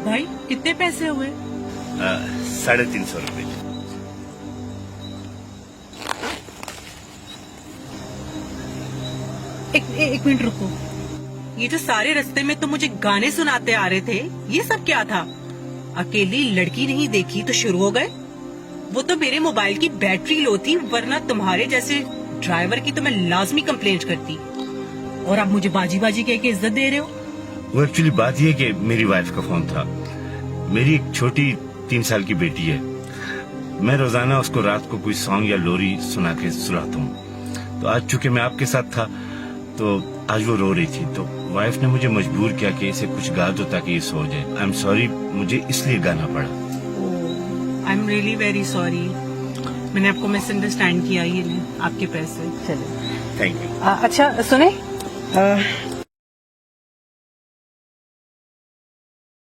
भाई कितने पैसे हुए? 350 रुपए। एक मिनट रुको। ये जो सारे रास्ते में तो मुझे गाने सुनाते आ रहे थे, ये सब क्या था? अकेली लड़की नहीं देखी तो शुरू हो गए। वो तो मेरे मोबाइल की बैटरी लो थी, वरना तुम्हारे जैसे ड्राइवर की तो मैं लाजमी कंप्लेंट करती। और आप मुझे बाजी बाजी कह के इज्जत दे रहे हो। वो एक्चुअली बात ये है कि मेरी वाइफ का फोन था। मेरी एक छोटी 3 साल की बेटी है। मैं रोजाना उसको रात को कोई सॉन्ग या लोरी सुना के सुलाता हूँ। तो आज चूंकि मैं आपके साथ था तो आज वो रो रही थी, तो वाइफ ने मुझे मजबूर किया कि इसे कुछ गा दो ताकि ये सो जाए। आई एम सॉरी, मुझे इसलिए गाना पड़ा। I am really very sorry. मैंने आपको मिसअंडरस्टैंड किया। ये नहीं आपके पैसे। चलिए। Thank you. अच्छा सुने,